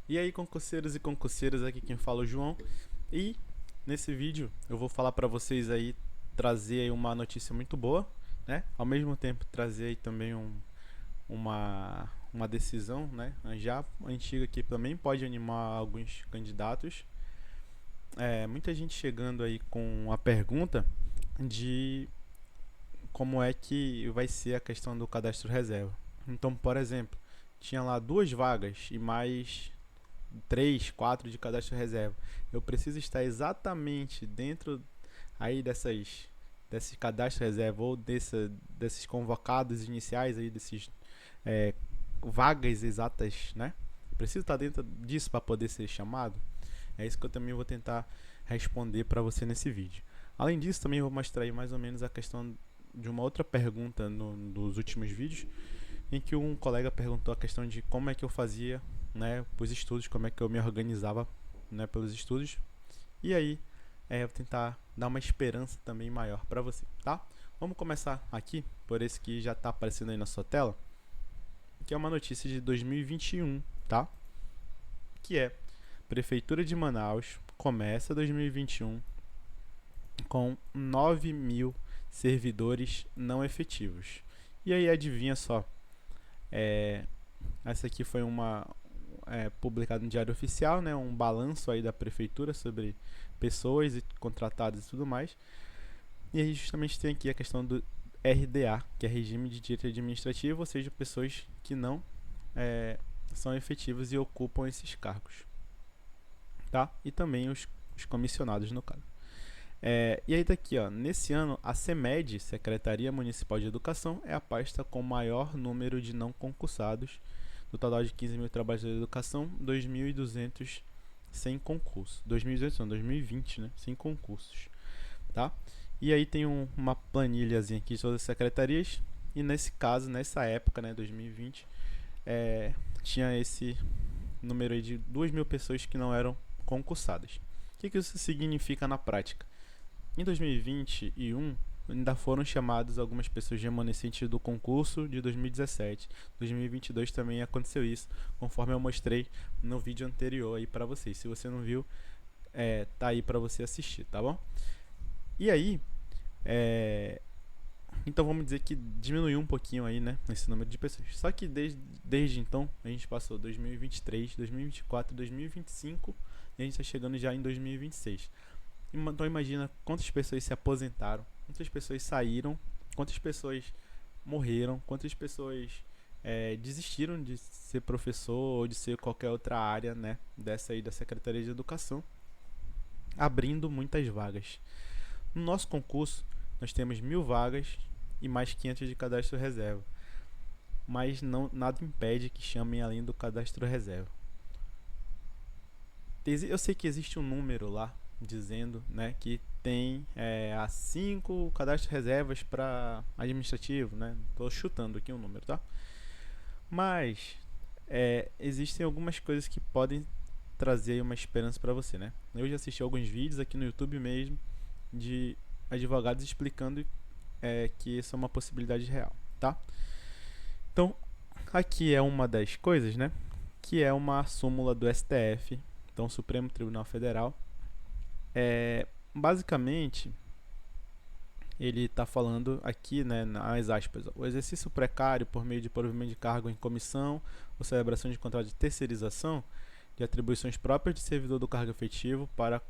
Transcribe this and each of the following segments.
E aí, concurseiros e concurseiras, aqui quem fala é o João. E nesse vídeo eu vou falar para vocês aí, trazer aí uma notícia muito boa, né? Ao mesmo tempo trazer aí também uma decisão, né? Já antiga que também pode animar alguns candidatos. Muita gente chegando aí com a pergunta de como é que vai ser a questão do cadastro reserva. Então, por exemplo, tinha lá duas vagas e mais 3, 4 de cadastro reserva. Eu preciso estar exatamente dentro aí desses cadastro reserva ou desses convocados iniciais aí desses é, vagas exatas, né? Preciso estar dentro disso para poder ser chamado. É isso que eu também vou tentar responder para você nesse vídeo. Além disso, também vou mostrar aí mais ou menos a questão de uma outra pergunta nos últimos vídeos, em que um colega perguntou a questão de como é que eu fazia, né, os estudos, como é que eu me organizava, né, pelos estudos. E aí, eu vou tentar dar uma esperança também maior para você, tá? Vamos começar aqui por esse que já está aparecendo aí na sua tela, que é uma notícia de 2021, tá? Que é: Prefeitura de Manaus começa 2021 com 9 mil servidores não efetivos. E aí, adivinha só, é, essa aqui foi uma publicado no Diário Oficial, né, um balanço aí da prefeitura sobre pessoas contratadas e tudo mais. E aí justamente tem aqui a questão do RDA, que é Regime de Direito Administrativo, ou seja, pessoas que não é, são efetivas e ocupam esses cargos, tá? E também os comissionados no caso. E aí tá aqui, ó, nesse ano a CEMED, Secretaria Municipal de Educação, é a pasta com maior número de não concursados. No total de 15 mil trabalhadores da educação, 2.200 sem concurso. 2.200 não, 2020, né? Sem concursos, tá? E aí tem uma planilhazinha aqui de todas as secretarias. E nesse caso, nessa época, né, 2020, tinha esse número aí de 2.000 pessoas que não eram concursadas. O que isso significa na prática? Em 2021, ainda foram chamados algumas pessoas remanescentes do concurso de 2017. 2022 também aconteceu isso, conforme eu mostrei no vídeo anterior aí para vocês. Se você não viu, tá aí para você assistir, tá bom? E aí, então vamos dizer que diminuiu um pouquinho aí, né, esse número de pessoas. Só que desde então, a gente passou 2023, 2024, 2025 e a gente está chegando já em 2026. Então imagina quantas pessoas se aposentaram, quantas pessoas saíram, quantas pessoas morreram, quantas pessoas desistiram de ser professor ou de ser qualquer outra área, né, dessa aí da Secretaria de Educação, abrindo muitas vagas. No nosso concurso, nós temos 1.000 vagas e mais 500 de cadastro reserva, mas nada impede que chamem além do cadastro reserva. Eu sei que existe um número lá dizendo, né, que tem as 5 cadastros reservas para administrativo, né? Tô chutando aqui um número, tá? Mas existem algumas coisas que podem trazer uma esperança para você, né? Eu já assisti alguns vídeos aqui no YouTube mesmo de advogados explicando que isso é uma possibilidade real, tá? Então, aqui é uma das coisas, né? Que é uma súmula do STF, então Supremo Tribunal Federal. Basicamente, ele está falando aqui, né, nas aspas, o exercício precário por meio de provimento de cargo em comissão ou celebração de contrato de terceirização de atribuições próprias de servidor do cargo efetivo para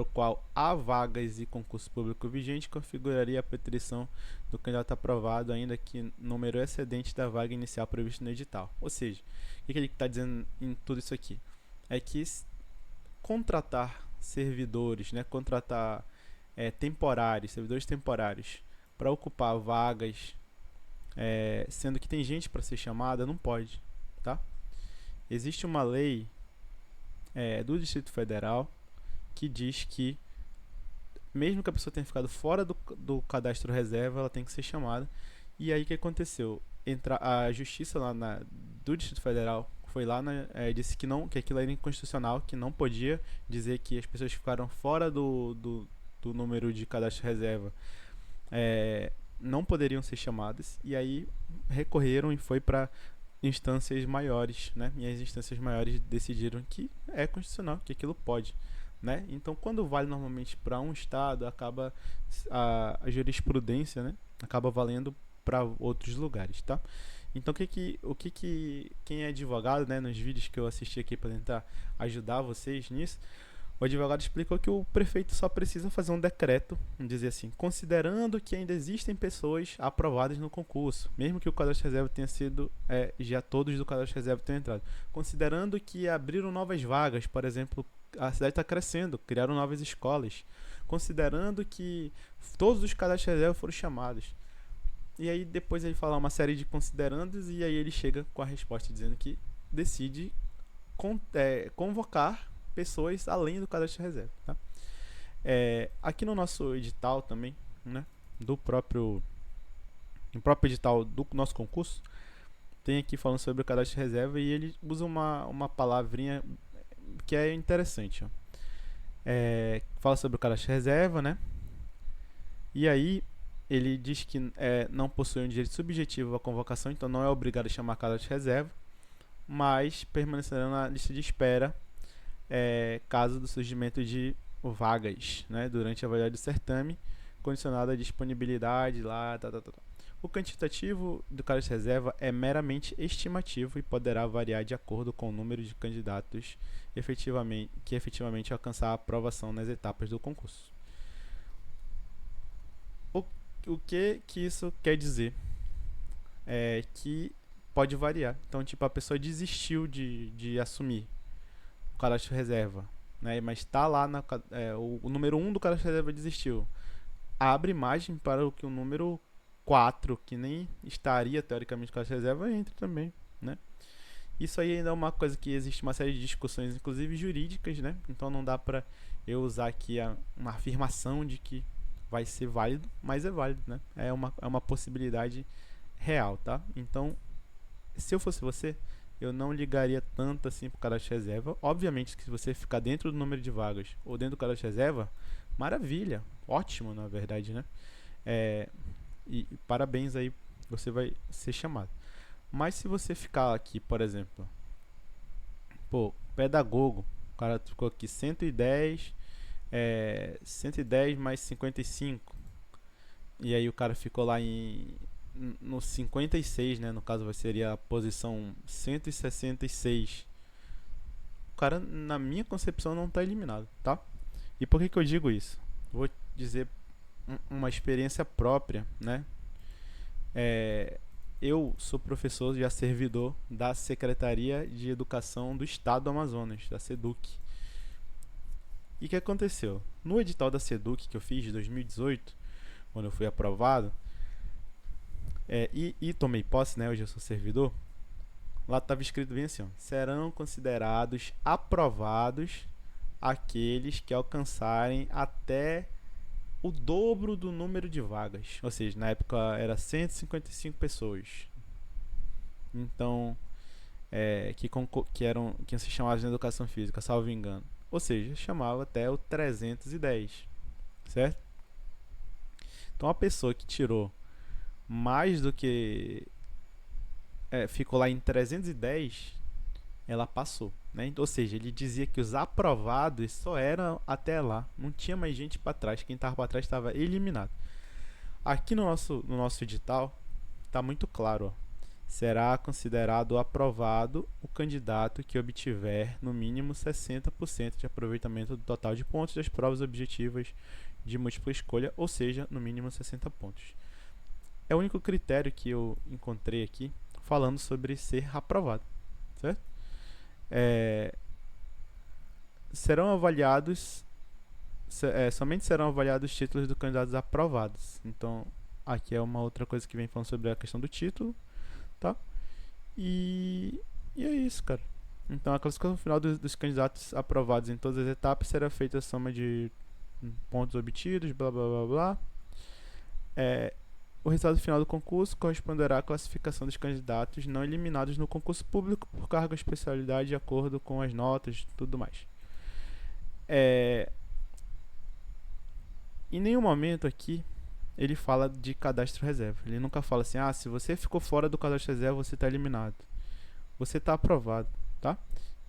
o qual há vagas e concurso público vigente configuraria a preterição do candidato aprovado, ainda que número excedente da vaga inicial prevista no edital. Ou seja, o que ele está dizendo em tudo isso aqui? É que contratar servidores, né, contratar servidores temporários para ocupar vagas, sendo que tem gente para ser chamada, não pode, tá? Existe uma lei do Distrito Federal que diz que mesmo que a pessoa tenha ficado fora do cadastro reserva, ela tem que ser chamada. E aí o que aconteceu? A justiça lá do Distrito Federal foi lá, né, disse que aquilo era inconstitucional, que não podia dizer que as pessoas que ficaram fora do número de cadastro reserva não poderiam ser chamadas. E aí recorreram e foi para instâncias maiores, né? E as instâncias maiores decidiram que é constitucional, que aquilo pode, né? Então, quando vale normalmente para um estado, acaba a jurisprudência, né? Acaba valendo para outros lugares, tá? Então, quem é advogado, né? Nos vídeos que eu assisti aqui para tentar ajudar vocês nisso, o advogado explicou que o prefeito só precisa fazer um decreto, vamos dizer assim, considerando que ainda existem pessoas aprovadas no concurso, mesmo que o cadastro de reserva tenha sido, já todos do cadastro de reserva tenham entrado. Considerando que abriram novas vagas, por exemplo, a cidade está crescendo, criaram novas escolas. Considerando que todos os cadastros de reserva foram chamados. E aí depois ele fala uma série de considerandos e aí ele chega com a resposta dizendo que decide convocar pessoas além do cadastro de reserva, tá? Aqui no nosso edital também, né, no próprio edital do nosso concurso, tem aqui falando sobre o cadastro de reserva e ele usa uma palavrinha que é interessante, ó. Fala sobre o cadastro de reserva, né? E aí ele diz que não possui um direito subjetivo à convocação, então não é obrigado a chamar cadastro de reserva, mas permanecerá na lista de espera caso do surgimento de vagas, né, durante a validade do certame, condicionado à disponibilidade lá, O quantitativo do cadastro de reserva é meramente estimativo e poderá variar de acordo com o número de candidatos que efetivamente alcançar a aprovação nas etapas do concurso. O que isso quer dizer? É que pode variar. Então, tipo, a pessoa desistiu de assumir o cadastro de reserva, né? Mas está lá o número 1 do cadastro de reserva desistiu. Abre margem para que o número 4, que nem estaria teoricamente no cadastro de reserva, entre também, né? Isso aí ainda é uma coisa que existe uma série de discussões, inclusive jurídicas, né? Então não dá para eu usar aqui uma afirmação de que vai ser válido, mas é válido, né? É uma possibilidade real, tá? Então, se eu fosse você, eu não ligaria tanto assim pro cadastro de reserva. Obviamente que se você ficar dentro do número de vagas ou dentro do cadastro de reserva, maravilha, ótimo na verdade, né? E parabéns aí, você vai ser chamado. Mas se você ficar aqui, por exemplo, pedagogo, o cara ficou aqui 110 mais 55, e aí o cara ficou lá no 56, né? No caso seria a posição 166. O cara, na minha concepção, não está eliminado, tá? E por que eu digo isso? Vou dizer uma experiência própria, né? Eu sou professor, já servidor da Secretaria de Educação do Estado do Amazonas, da SEDUC. E o que aconteceu? No edital da SEDUC que eu fiz de 2018, quando eu fui aprovado, e tomei posse, né? Hoje eu sou servidor. Lá estava escrito bem assim, ó: serão considerados aprovados aqueles que alcançarem até o dobro do número de vagas. Ou seja, na época era 155 pessoas. Então, que se chamavam de educação física, salvo engano. Ou seja, chamava até o 310, certo? Então, a pessoa que tirou mais do que ficou lá em 310, ela passou, né? Ou seja, ele dizia que os aprovados só eram até lá, não tinha mais gente para trás, quem estava para trás estava eliminado. Aqui no nosso edital está muito claro, ó: será considerado aprovado o candidato que obtiver no mínimo 60% de aproveitamento do total de pontos das provas objetivas de múltipla escolha, ou seja, no mínimo 60 pontos. É o único critério que eu encontrei aqui falando sobre ser aprovado, certo? Somente serão avaliados os títulos dos candidatos aprovados. Então, aqui é uma outra coisa que vem falando sobre a questão do título, tá? E é isso, cara. Então, a classificação final dos candidatos aprovados em todas as etapas será feita a soma de pontos obtidos, blá blá blá blá. O resultado final do concurso corresponderá à classificação dos candidatos não eliminados no concurso público por cargo ou especialidade de acordo com as notas e tudo mais. Em nenhum momento aqui ele fala de cadastro reserva. Ele nunca fala assim: se você ficou fora do cadastro reserva, você está eliminado. você está aprovado, tá?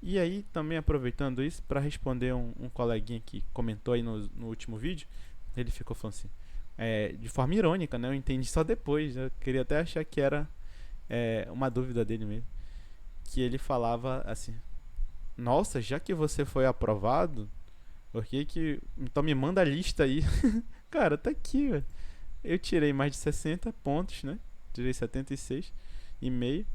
E aí, também aproveitando isso, para responder um coleguinha que comentou aí no último vídeo, ele ficou falando assim, de forma irônica, né? Eu entendi só depois, eu queria até achar que era uma dúvida dele mesmo, que ele falava assim, nossa, já que você foi aprovado, por que que... Então me manda a lista aí. Cara, tá aqui, velho. Eu tirei mais de 60 pontos, né? Tirei 76,5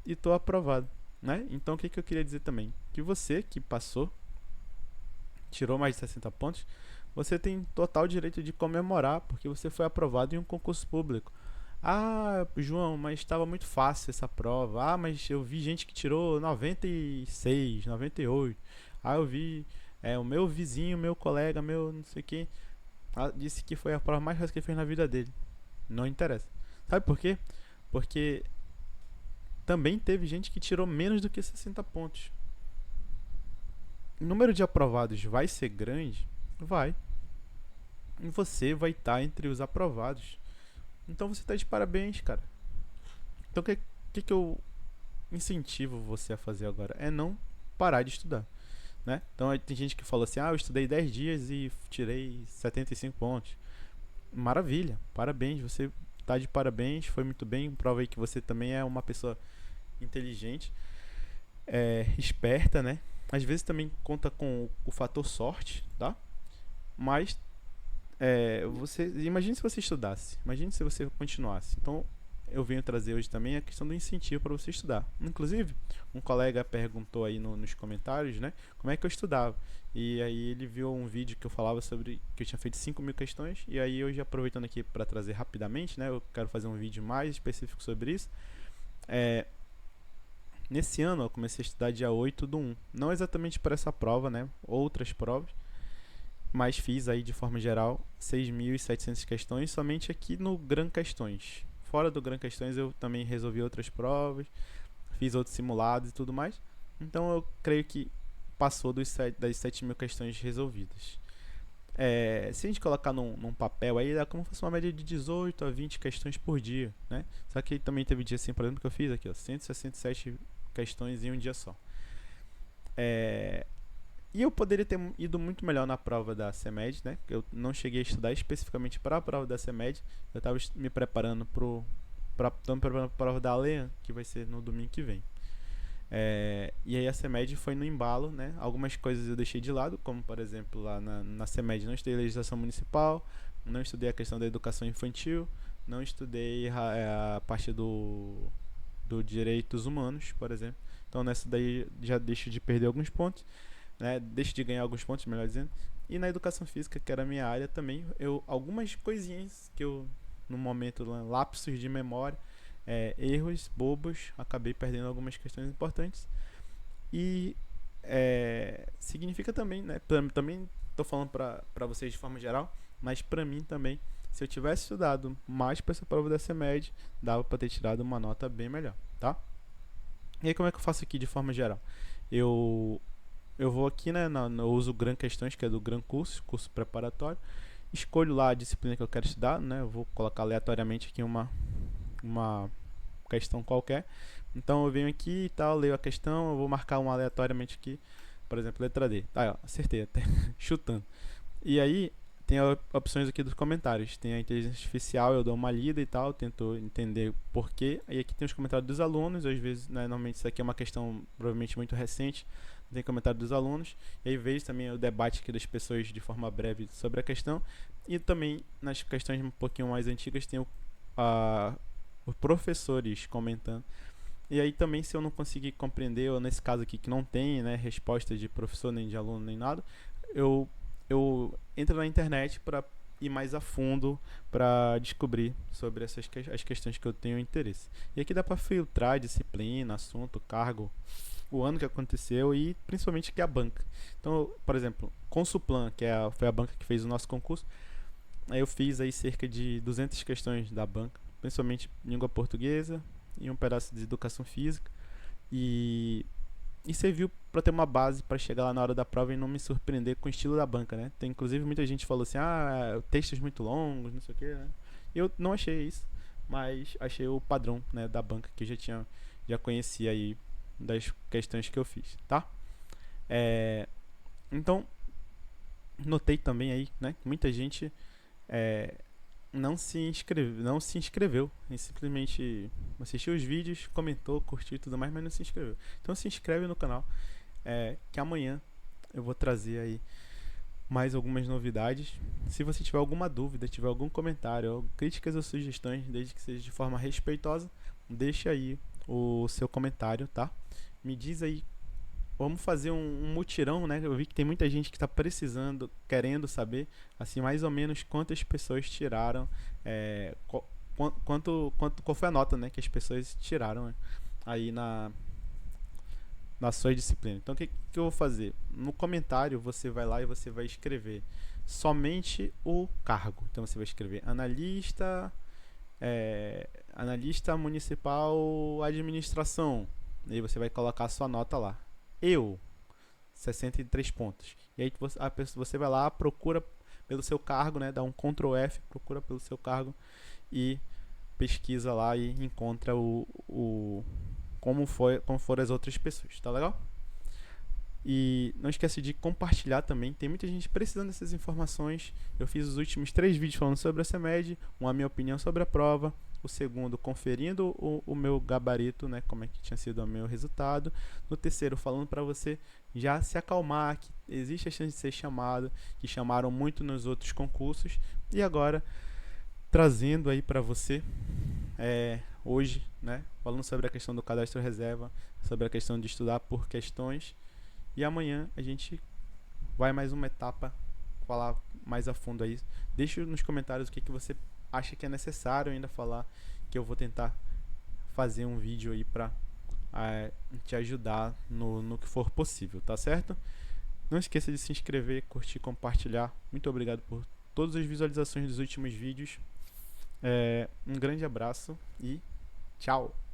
e tô aprovado, né? Então o que que eu queria dizer também? Que você que passou, tirou mais de 60 pontos, você tem total direito de comemorar porque você foi aprovado em um concurso público. Ah, João, mas estava muito fácil essa prova. Ah, mas eu vi gente que tirou 96, 98. Ah, eu vi o meu vizinho, meu colega, meu não sei quem, disse que foi a prova mais fácil que ele fez na vida dele. Não interessa. Sabe por quê? Porque também teve gente que tirou menos do que 60 pontos. O número de aprovados vai ser grande? Vai. E você vai estar entre os aprovados. Então você está de parabéns, cara. Então o que eu incentivo você a fazer agora? É não parar de estudar, né? Então tem gente que fala assim, eu estudei 10 dias e tirei 75 pontos. Maravilha, parabéns, você tá de parabéns, foi muito bem, prova aí que você também é uma pessoa inteligente, esperta, né? Às vezes também conta com o fator sorte, tá? Mas você imagine se você estudasse, imagine se você continuasse. Então eu venho trazer hoje também a questão do incentivo para você estudar. Inclusive, um colega perguntou aí nos comentários, né, como é que eu estudava. E aí ele viu um vídeo que eu falava sobre que eu tinha feito 5.000 questões. E aí hoje, aproveitando aqui para trazer rapidamente, né, eu quero fazer um vídeo mais específico sobre isso. Nesse ano eu comecei a estudar dia 8/1. Não exatamente para essa prova, né, outras provas. Mas fiz aí de forma geral 6.700 questões somente aqui no Gran Questões. Fora do Gran Questões eu também resolvi outras provas, fiz outros simulados e tudo mais. Então eu creio que passou das 7.000 questões resolvidas. Se a gente colocar num papel aí, dá como se fosse uma média de 18 a 20 questões por dia, né? Só que também teve dia assim, por exemplo, que eu fiz aqui, ó, 167 questões em um dia só. E eu poderia ter ido muito melhor na prova da CEMED, né? Eu não cheguei a estudar especificamente para a prova da CEMED. Eu estava me preparando para a prova da ALEAN, que vai ser no domingo que vem. E aí a CEMED foi no embalo, né? Algumas coisas eu deixei de lado, como por exemplo lá na CEMED não estudei legislação municipal, não estudei a questão da educação infantil, não estudei a parte do direitos humanos, por exemplo. Então nessa daí já deixo de perder alguns pontos, né? Deixo de ganhar alguns pontos, melhor dizendo. E na educação física, que era a minha área também, algumas coisinhas que eu, no momento, lapsos de memória, erros bobos, acabei perdendo algumas questões importantes. E significa também, né? Também estou falando para vocês de forma geral, mas para mim também, se eu tivesse estudado mais para essa prova da CEMED, dava para ter tirado uma nota bem melhor, tá? E aí como é que eu faço aqui de forma geral? Eu vou aqui, né, eu uso o Gran Questões, que é do Gran curso preparatório. Escolho lá a disciplina que eu quero estudar, né? Eu vou colocar aleatoriamente aqui uma questão qualquer. Então eu venho aqui e tal, leio a questão, eu vou marcar uma aleatoriamente aqui, por exemplo, letra D. Ó, acertei até, chutando. E aí tem opções aqui dos comentários. Tem a inteligência artificial, eu dou uma lida e tal, tento entender porquê. Aí aqui tem os comentários dos alunos, às vezes, né, normalmente isso aqui é uma questão provavelmente muito recente, tem comentário dos alunos, e aí vejo também o debate aqui das pessoas de forma breve sobre a questão, e também nas questões um pouquinho mais antigas tem os professores comentando. E aí também, se eu não conseguir compreender, ou nesse caso aqui que não tem, né, resposta de professor, nem de aluno, nem nada, eu entro na internet para ir mais a fundo para descobrir sobre as questões que eu tenho interesse. E aqui dá para filtrar disciplina, assunto, cargo, o ano que aconteceu e principalmente que é a banca. Então, por exemplo, Consuplan, que foi a banca que fez o nosso concurso, aí eu fiz aí cerca de 200 questões da banca, principalmente língua portuguesa e um pedaço de educação física, e serviu para ter uma base para chegar lá na hora da prova e não me surpreender com o estilo da banca, né? Tem inclusive muita gente falou assim, textos muito longos, não sei o que, né? Eu não achei isso, mas achei o padrão, né, da banca que eu já conhecia aí das questões que eu fiz, tá? Então, notei também aí, né, que muita gente não se inscreveu e simplesmente assistiu os vídeos, comentou, curtiu e tudo mais, mas não se inscreveu. Então se inscreve no canal, que amanhã eu vou trazer aí mais algumas novidades. Se você tiver alguma dúvida, tiver algum comentário, ou críticas ou sugestões, desde que seja de forma respeitosa, deixa aí o seu comentário, tá? Me diz aí. Vamos fazer um mutirão, né? Eu vi que tem muita gente que está precisando, querendo saber, assim, mais ou menos quantas pessoas tiraram, qual foi a nota, né, que as pessoas tiraram, né, aí na sua disciplina. Então, o que eu vou fazer? No comentário, você vai lá e você vai escrever somente o cargo. Então, você vai escrever analista municipal administração. E aí você vai colocar a sua nota lá. 63 pontos. E aí você vai lá, procura pelo seu cargo, né? Dá um Ctrl F, procura pelo seu cargo e pesquisa lá e encontra como foram as outras pessoas, tá legal? E não esquece de compartilhar também. Tem muita gente precisando dessas informações. Eu fiz os últimos 3 vídeos falando sobre a CEMED, a minha opinião sobre a prova, o segundo conferindo o meu gabarito, né, como é que tinha sido o meu resultado. No terceiro, falando para você já se acalmar, que existe a chance de ser chamado, que chamaram muito nos outros concursos. E agora, trazendo aí para você, hoje, né, falando sobre a questão do cadastro reserva, sobre a questão de estudar por questões. E amanhã a gente vai mais uma etapa, falar mais a fundo aí. Deixa nos comentários o que você acha que é necessário ainda falar, que eu vou tentar fazer um vídeo aí pra te ajudar no que for possível, tá certo? Não esqueça de se inscrever, curtir, compartilhar. Muito obrigado por todas as visualizações dos últimos vídeos. Um grande abraço e tchau!